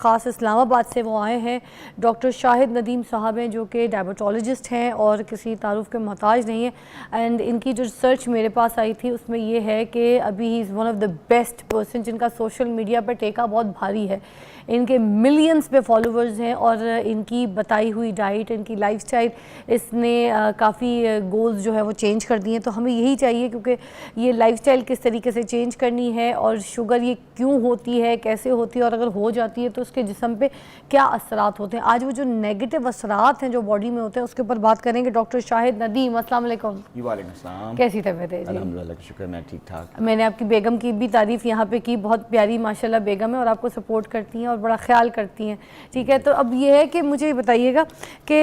ख़ास इस्लामाबाद से वो आए हैं। डॉक्टर शाहिद नदीम साहब हैं जो कि डायबिटोलॉजिस्ट हैं और किसी तारुफ के मोहताज नहीं है। एंड इनकी जो रिसर्च मेरे पास आई थी उसमें ये है कि अभी he is one of the best person जिनका सोशल मीडिया पर टेका बहुत भारी है। इनके मिलियंस पे फॉलोअर्स हैं और इनकी बताई हुई डाइट, इनकी लाइफस्टाइल, इसने काफ़ी गोल्स जो है वो चेंज कर दिए हैं। तो हमें यही चाहिए क्योंकि ये लाइफस्टाइल किस तरीके से चेंज करनी है और शुगर ये क्यों होती है, कैसे होती है और अगर हो जाती है तो उसके जिस्म पे क्या असरात होते हैं। आज वो जो नेगेटिव असरात हैं जो बॉडी में होते हैं उसके ऊपर बात करेंगे। डॉक्टर शाहिद नदीम, अस्सलाम वालेकुम। वालेकुम सलाम। कैसी तबीयत है जी? अल्हम्दुलिल्लाह का शुक्र, मैं ठीक ठाक। मैंने आपकी बेगम की भी तारीफ़ यहाँ पे की, बहुत प्यारी माशाल्लाह बेगम है और आपको सपोर्ट करती हैं और बड़ा ख्याल करती हैं। ठीक है, तो अब ये है कि मुझे ये बताइएगा कि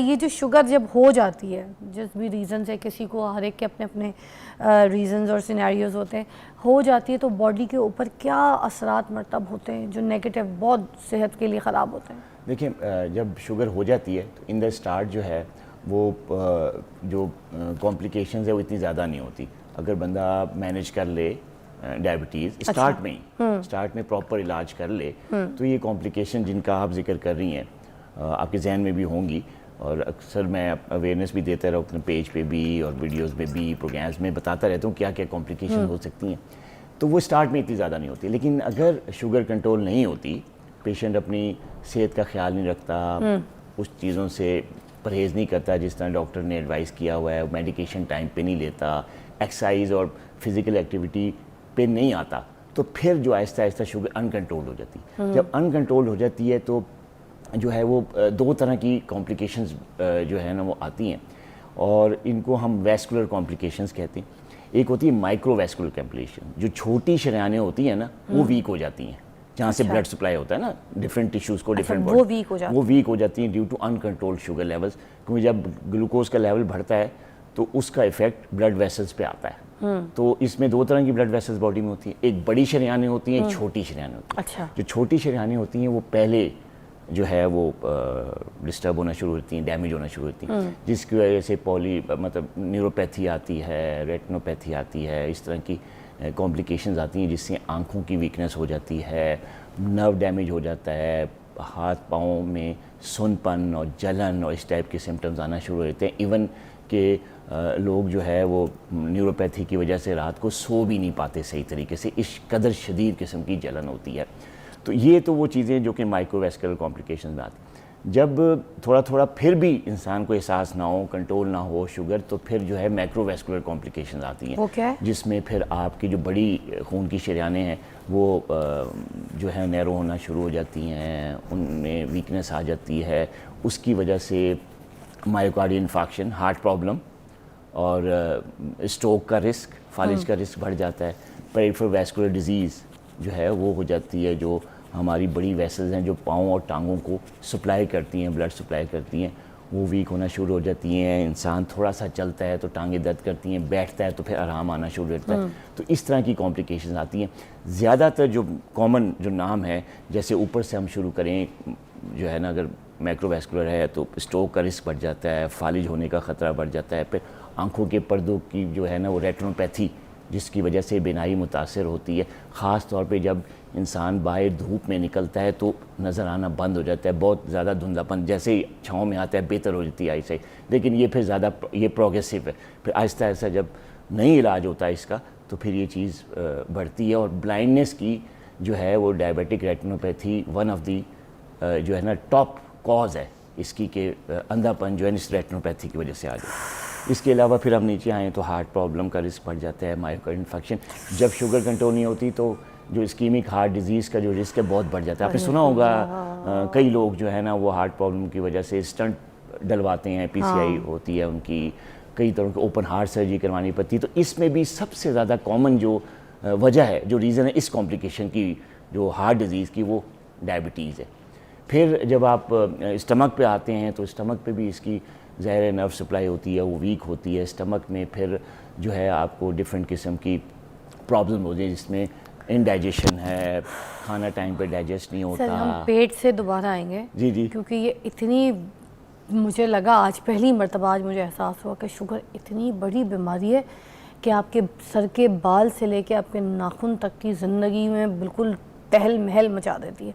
ये जो शुगर जब हो जाती है, जिस भी रीज़न से, किसी को हर एक के अपने अपने रीज़न्स और सिनेरियोज़ होते हैं, हो जाती है तो बॉडी के ऊपर क्या असरात मरतब होते हैं जो नेगेटिव, बहुत सेहत के लिए ख़राब होते हैं? देखिए, जब शुगर हो जाती है तो इन द स्टार्ट जो है वो जो कॉम्प्लिकेशंस है वो इतनी ज़्यादा नहीं होती। अगर बंदा मैनेज कर ले डायबिटीज़ स्टार्ट में ही, स्टार्ट में प्रॉपर इलाज कर ले तो ये कॉम्प्लिकेशन जिनका आप जिक्र कर रही हैं आपके जहन में भी होंगी। और अक्सर मैं अवेयरनेस भी देता रहता हूँ अपने पेज पे भी और वीडियोस में भी, प्रोग्राम्स में बताता रहता हूँ क्या क्या कॉम्प्लिकेशन हो सकती हैं। तो वो स्टार्ट में इतनी ज़्यादा नहीं होती, लेकिन अगर शुगर कंट्रोल नहीं होती, पेशेंट अपनी सेहत का ख्याल नहीं रखता, उस चीज़ों से परहेज़ नहीं करता जिस तरह डॉक्टर ने एडवाइस किया हुआ है, मेडिकेशन टाइम पे नहीं लेता, एक्सरसाइज और फिज़िकल एक्टिविटी पे नहीं आता, तो फिर जो आहिस्ता आहिस्ता शुगर अनकंट्रोल हो जाती है। जब अनकंट्रोल हो जाती है तो जो है वो दो तरह की कॉम्प्लिकेशंस जो है ना वो आती हैं और इनको हम वैस्कुलर कॉम्प्लिकेशंस कहते हैं। एक होती है माइक्रोवैस्कुलर कॉम्प्लिकेशन, जो छोटी शरेयानें होती हैं ना वो वीक हो जाती हैं, जहाँ से ब्लड सप्लाई होता है ना डिफरेंट टिश्यूज़ को, डिफरेंट वो वीक हो जाती हैं due to uncontrolled sugar levels. क्योंकि जब ग्लूकोज का लेवल बढ़ता है तो उसका इफेक्ट ब्लड वेसल्स पे आता है। तो इसमें दो तरह की ब्लड वेसल्स बॉडी में होती हैं, एक बड़ी शरेयानें होती हैं, एक छोटी शरेयानें होती हैं। अच्छा। जो छोटी शरेयानें होती हैं वो पहले जो है वो डिस्टर्ब होना शुरू होती हैं, डैमेज होना शुरू होती हैं, जिसकी वजह से मतलब न्यूरोपैथी आती है, रेटिनोपैथी आती है, इस तरह की कॉम्प्लिकेशंस आती हैं जिससे आंखों की वीकनेस हो जाती है, नर्व डैमेज हो जाता है, हाथ पाँव में सुनपन और जलन और इस टाइप के सिम्टम्स आना शुरू हो जाते हैं। इवन के लोग जो है वो न्यूरोपैथी की वजह से रात को सो भी नहीं पाते सही तरीके से, इस कदर शदीद किस्म की जलन होती है। तो ये तो वो चीज़ें जो कि माइक्रोवैस्कुलर कॉम्प्लिकेशन में आती। जब थोड़ा थोड़ा फिर भी इंसान को एहसास ना हो, कंट्रोल ना हो शुगर, तो फिर जो है मैक्रोवैस्कुलर कॉम्प्लिकेशन आती हैं, जिसमें फिर आपकी जो बड़ी खून की शरेयानें हैं वो जो है नैरो होना शुरू हो जाती हैं, उनमें वीकनेस आ जाती है, उसकी वजह से मायोकार्डियल इन्फार्क्शन, हार्ट प्रॉब्लम और स्ट्रोक का रिस्क, फालिज का रिस्क बढ़ जाता है। पेरिफेरल वैस्कुलर डिजीज़ जो है वो हो जाती है, जो हमारी बड़ी वेसल्स हैं जो पाँव और टांगों को सप्लाई करती हैं, ब्लड सप्लाई करती हैं, वो वीक होना शुरू हो जाती हैं। इंसान थोड़ा सा चलता है तो टांगें दर्द करती हैं, बैठता है तो फिर आराम आना शुरू होता है। तो इस तरह की कॉम्प्लिकेशंस आती हैं। ज़्यादातर जो कॉमन जो नाम है, जैसे ऊपर से हम शुरू करें, जो है ना, अगर मैक्रोवैस्कुलर है तो स्ट्रोक का रिस्क बढ़ जाता है, फालिज होने का ख़तरा बढ़ जाता है, फिर आँखों के पर्दों की जो है ना वो रेटिनोपैथी, जिसकी वजह से बीनाई मुतासर होती है। ख़ास तौर पे जब इंसान बाहर धूप में निकलता है तो नज़र आना बंद हो जाता है, बहुत ज़्यादा धुंधलापन, जैसे ही छाँव में आता है बेहतर हो जाती है आई से, लेकिन ये फिर ज़्यादा ये प्रोग्रेसिव है। फिर आहिस्ता आहिस्ता जब नहीं इलाज होता है इसका तो फिर ये चीज़ बढ़ती है। और ब्लाइंडनेस की जो है वो diabetic retinopathy one of the जो है ना टॉप कॉज है इसकी, के अंधापन जो है इस रेटिनोपैथी की वजह से आ जाए। इसके अलावा फिर हम नीचे आएँ तो हार्ट प्रॉब्लम का रिस्क बढ़ जाता है, मायोकार्डियल इन्फेक्शन। जब शुगर कंट्रोल नहीं होती तो जो इस्कीमिक हार्ट डिजीज़ का जो रिस्क है बहुत बढ़ जाता है। आपने सुना होगा कई लोग जो है ना वो हार्ट प्रॉब्लम की वजह से स्टंट डलवाते हैं, PCI होती है उनकी, कई तरह की ओपन हार्ट सर्जरी करवानी पड़ती है। तो इसमें भी सबसे ज़्यादा कॉमन जो वजह है, जो रीज़न है इस कॉम्प्लिकेशन की, जो हार्ट डिजीज़ की, वो डायबिटीज़ है। फिर जब आप स्टमक पे आते हैं तो स्टमक पे भी इसकी ज़ाहिर नर्व सप्लाई होती है, वो वीक होती है। स्टमक में फिर जो है आपको डिफरेंट किस्म की प्रॉब्लम होती है, जिसमें इनडाइजेशन है, खाना टाइम पे डाइजेस्ट नहीं होता। सर हम पेट से दोबारा आएंगे जी जी, क्योंकि ये इतनी, मुझे लगा आज पहली मरतबा आज मुझे एहसास हुआ कि शुगर इतनी बड़ी बीमारी है कि आपके सर के बाल से लेके आपके नाखून तक की ज़िंदगी में बिल्कुल तहल महल मचा देती है।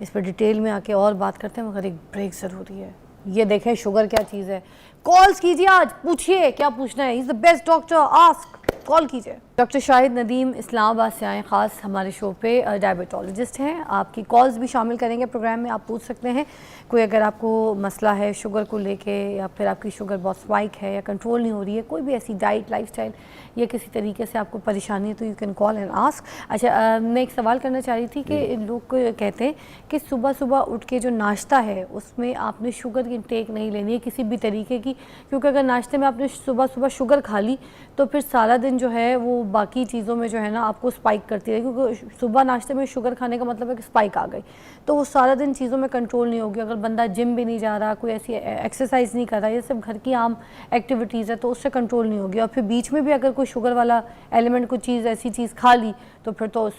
इस पर डिटेल में आके और बात करते हैं, मगर एक ब्रेक ज़रूरी है। ये देखें शुगर क्या चीज़ है। कॉल्स कीजिए, आज पूछिए क्या पूछना है। Is the best doctor, ask, call कीजिए। डॉक्टर शाहिद नदीम इस्लामाबाद से आए, ख़ास हमारे शो पे डायबिटोलॉजिस्ट हैं। आपकी कॉल्स भी शामिल करेंगे प्रोग्राम में, आप पूछ सकते हैं कोई अगर आपको मसला है शुगर को लेके, या फिर आपकी शुगर बहुत स्पाइक है या कंट्रोल नहीं हो रही है, कोई भी ऐसी डाइट लाइफस्टाइल या किसी तरीके से आपको परेशानी है, तो you can call and ask. अच्छा, मैं एक सवाल करना चाह रही थी कि लोग कहते हैं कि सुबह सुबह उठ के जो नाश्ता है उसमें आपने शुगर की इंटेक नहीं लेनी है किसी भी तरीके की, क्योंकि अगर नाश्ते में आपने सुबह सुबह शुगर खा ली तो फिर सारा दिन जो है वो बाकी चीज़ों में जो है ना आपको स्पाइक करती है, क्योंकि सुबह नाश्ते में शुगर खाने का मतलब है कि स्पाइक आ गई, तो वो सारा दिन चीज़ों में कंट्रोल नहीं होगी। अगर बंदा जिम भी नहीं जा रहा, कोई ऐसी एक्सरसाइज नहीं कर रहा, ये सब घर की आम एक्टिविटीज़ है, तो उससे कंट्रोल नहीं होगी। और फिर बीच में भी अगर कोई शुगर वाला एलिमेंट कोई चीज़ ऐसी चीज़ खा ली तो फिर तो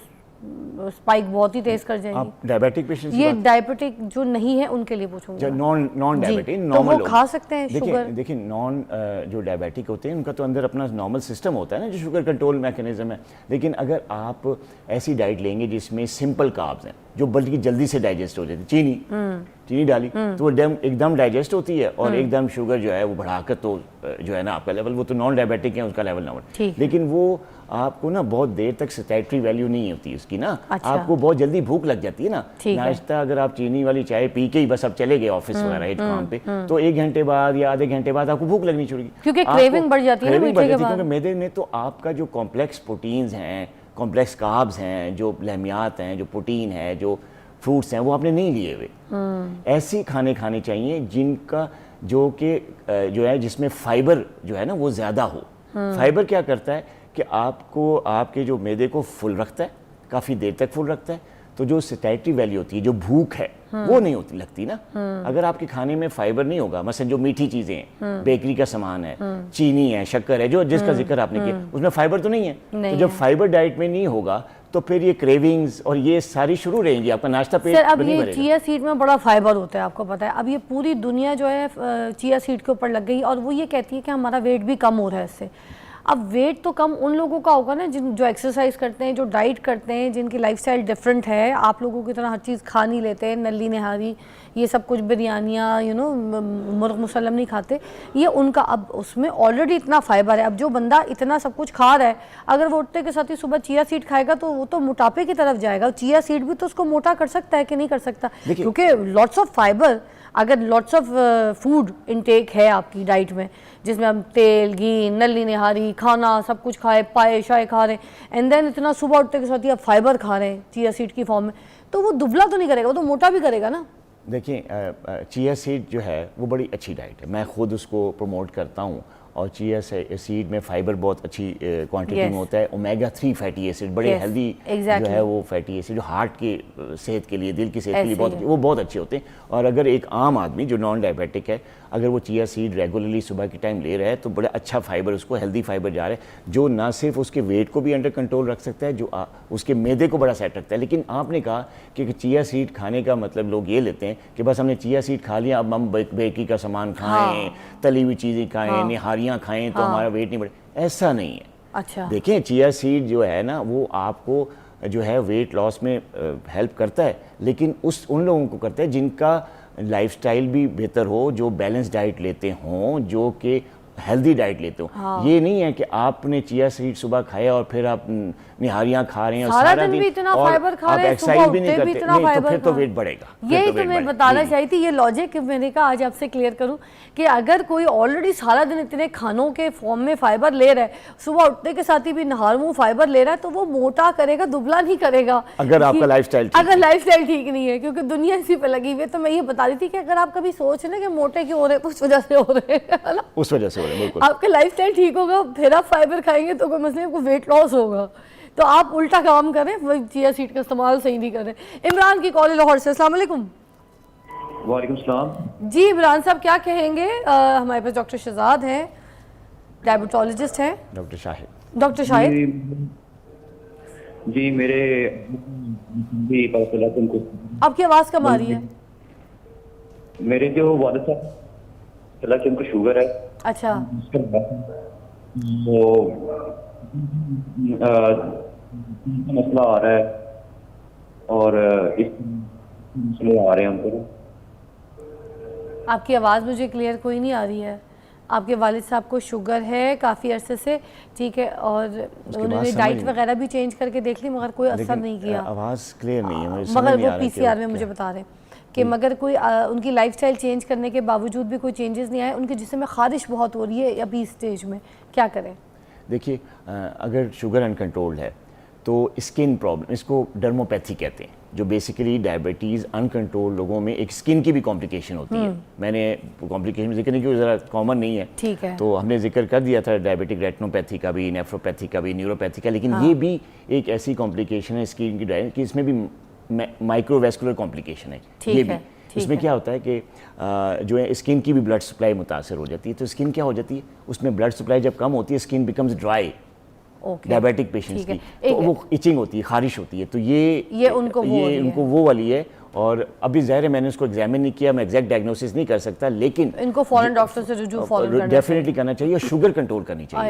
स्पाइक बहुत ही तेज कर जाएगी। आप डायबिटिक पेशेंट, ये डायबिटिक जो नहीं है उनके लिए पूछूंगी। नॉन डायबिटिक तो नॉर्मल वो खा सकते हैं शुगर? देखिए नॉन जो डायबिटिक होते हैं उनका तो अंदर अपना नॉर्मल सिस्टम होता है ना, जो शुगर कंट्रोल मैकेनिज्म है। लेकिन अगर आप ऐसी डाइट लेंगे जिसमें सिंपल कार्ब्स हैं, जो बल्कि जल्दी से डाइजेस्ट हो जाती है, चीनी डाली तो वो एकदम डाइजेस्ट होती है, और एकदम शुगर जो है वो बढ़ाकर तो जो है ना आपका लेवल, वो तो नॉन डायबिटिक है, उसका लेवल नॉर्मल, लेकिन वो आपको ना बहुत देर तक सैटिस्फैक्टरी वैल्यू नहीं होती उसकी ना। अच्छा। आपको बहुत जल्दी भूख लग जाती है ना। नाश्ता अगर आप चीनी वाली चाय पी के ही बस आप चले गए ऑफिस वगैरह काम पे, तो 1 घंटे बाद या आधे घंटे बाद आपको भूख लगनी शुरू, क्योंकि क्रेविंग बढ़ जाती है मीठे के बाद। क्योंकि मैदे में तो आपका जो कॉम्प्लेक्स प्रोटीन्स हैं, कॉम्प्लेक्स कार्ब्स हैं, जो लहमियात हैं, जो प्रोटीन है, जो फ्रूट्स हैं, वो आपने नहीं लिए हुए। ऐसे खाने खाने चाहिए जिनका जो है जिसमें फाइबर जो है ना वो ज़्यादा हो। फाइबर क्या करता है कि आपको आपके जो मैदे को फुल रखता है, काफ़ी देर तक फुल रखता है, तो जो सैटिस्फैक्टरी वैल्यू होती है, जो भूख है वो नहीं होती लगती ना। अगर आपके खाने में फाइबर नहीं होगा, मसलन जो मीठी चीज़ें हैं, बेकरी का सामान है, चीनी है, शक्कर है, जो जिसका जिक्र आपने किया, उसमें फाइबर तो नहीं है। तो जब फाइबर डाइट में नहीं होगा तो फिर ये क्रेविंग्स और ये सारी शुरू रहेंगी, आपका नाश्ता पेट अब ये चिया सीड में बड़ा फाइबर होता है, आपको पता है। अब ये पूरी दुनिया जो है चिया सीड के ऊपर लग गई, और वो ये कहती है कि हमारा वेट भी कम हो रहा है इससे। अब वेट तो कम उन लोगों का होगा ना जो एक्सरसाइज करते हैं, जो डाइट करते हैं, जिनकी लाइफस्टाइल डिफरेंट है। आप लोगों की तरह हर चीज़ खा नहीं लेते, नली निहारी ये सब कुछ, बिरयानियाँ मुर्ग मुसल्लम नहीं खाते, ये उनका। अब उसमें ऑलरेडी इतना फाइबर है, अब जो बंदा इतना सब कुछ खा रहा है, अगर वो उठते के साथ ही सुबह चिया सीड खाएगा तो वो तो मोटापे की तरफ जाएगा। चिया सीड भी तो उसको मोटा कर सकता है कि नहीं कर सकता, क्योंकि लॉट्स ऑफ फाइबर, अगर लॉट्स ऑफ फूड इनटेक है आपकी डाइट में, जिसमें हम तेल, घी, नली निहारी खाना सब कुछ खाए, पाए शाए खा रहे हैं, एंड देन इतना सुबह उठते के साथ ही आप फाइबर खा रहे हैं चिया सीड की फॉर्म में, तो वो दुबला तो नहीं करेगा, वो तो मोटा भी करेगा ना। देखिए चिया सीड जो है वो बड़ी अच्छी डाइट है, मैं खुद उसको प्रमोट करता हूँ। और चिया सीड में फाइबर बहुत अच्छी क्वांटिटी में होता है, ओमेगा 3 फैटी एसिड, बड़े हेल्दी जो है वो फैटी एसिड, जो हार्ट की सेहत के लिए, दिल की सेहत के लिए वो बहुत अच्छे होते हैं। और अगर एक आम आदमी जो नॉन डायबिटिक है, अगर वो चिया सीड रेगुलरली सुबह के टाइम ले रहा है, तो बड़ा अच्छा फाइबर, उसको हेल्दी फाइबर जा रहा है, जो ना सिर्फ उसके वेट को भी अंडर कंट्रोल रख सकता है, जो उसके मैदे को बड़ा सेट रखता है। लेकिन आपने कहा कि चिया सीड खाने का मतलब लोग ये लेते हैं कि बस हमने चिया सीड खा लिया, अब हम बेकरी का सामान खाएं, तली हुई चीज़ें खाएं, निहारियाँ खाएं, तो हमारा वेट नहीं बढ़े, ऐसा नहीं है। अच्छा, देखें चिया सीड जो है ना वो आपको जो है वेट लॉस में हेल्प करता है, लेकिन उन लोगों को करता है जिनका लाइफस्टाइल भी बेहतर हो, जो बैलेंस डाइट लेते हों, जो कि हेल्दी डाइट लेते हो। ये नहीं है कि आपने चिया सीड सुबह खाया और फिर आप निहारियां खा रहे हैं और सारा दिन भी इतना फाइबर खा रहे हैं, एक्सरसाइज भी नहीं करते, नहीं तो फिर तो वेट बढ़ेगा। यही तो मैं बताना चाहती थी, ये लॉजिक मैंने कहा आज आपसे क्लियर करूं कि अगर कोई ऑलरेडी सारा दिन इतने खानों के फॉर्म में फाइबर ले रहा है, सुबह उठने के साथ ही भी नहार मुंह फाइबर ले रहा है, तो वो मोटा करेगा, दुबला नहीं करेगा, अगर आपका लाइफस्टाइल ठीक नहीं है, क्योंकि दुनिया इसी पे लगी हुई है। तो मैं ये बता रही थी कि अगर आप कभी सोच रहे कि मोटे क्यों हो रहे हैं, उस वजह से हो रहे हैं, उस वजह से आपका लाइफस्टाइल ठीक होगा, फिर आप फाइबर खाएंगे तो कोई मसले, आपको वेट लॉस होगा। तो आप उल्टा काम करें, वो चिया सीड का इस्तेमाल सही नहीं करें। इमरान की कॉल लाहौर से, अस्सलाम वालेकुम। वालेकुम सलाम जी इमरान साहब क्या कहेंगे? हमारे पास डॉक्टर शहजाद हैं, डायबिटोलॉजिस्ट हैं। डॉक्टर शाहिद जी, मेरे भी पता चला तुमको। आपकी आवाज़ कम आ रही है। मेरे जो वालिद साहब चला कि उनको शुगर है। अच्छा, वो मसला आ रहा है, और इस मसले आ रहे हैं हमको। आपकी आवाज़ मुझे क्लियर कोई नहीं आ रही है। आपके वालिद साहब को शुगर है काफ़ी अरसे से, ठीक है, और उन्होंने समझ डाइट नहीं- वगैरह भी चेंज करके देख ली मगर कोई असर लेकिन नहीं किया। आवाज़ क्लियर नहीं है, मुझे समझ मगर नहीं वो आ रहा कि पीसीआर में क्या- मुझे बता रहे हैं कि मगर कोई उनकी लाइफस्टाइल चेंज करने के बावजूद भी कोई चेंजेस नहीं आए, उनके जिस्म में खारिश बहुत हो रही है अभी इस स्टेज में, क्या करें? देखिए अगर शुगर अनकंट्रोल्ड है तो स्किन प्रॉब्लम, इसको डर्मोपैथी कहते हैं, जो बेसिकली डायबिटीज़ अनकंट्रोल लोगों में एक स्किन की भी कॉम्प्लिकेशन होती है। मैंने कॉम्प्लिकेशन जिक्र नहीं किया, ज़रा कॉमन नहीं है, ठीक है। तो हमने जिक्र कर दिया था डायबिटिक रेटिनोपैथी का भी, नेफ्रोपैथी का भी, न्यूरोपैथी का, लेकिन ये भी एक ऐसी कॉम्प्लिकेशन है स्किन की कि इसमें भी माइक्रोवेस्कुलर कॉम्प्लिकेशन है। ठीक ये है, भी ठीक इसमें है। क्या होता है कि जो है स्किन की भी ब्लड सप्लाई मुतासर हो जाती है, तो स्किन क्या हो जाती है, उसमें ब्लड सप्लाई जब कम होती है skin becomes dry, okay, diabetic patients ठीक है। की, तो वो इचिंग होती है, खारिश होती है, तो ये उनको वो वाली है। उनको वो वाली है। और अभी ज़ाहिर है मैंने उसको एग्जामिन नहीं किया, मैं एग्जैक्ट डायग्नोसिस नहीं कर सकता, लेकिन इनको फॉरेन डॉक्टर से रुजू फॉरन करना डेफिनेटली करना चाहिए और शुगर कंट्रोल करनी चाहिए।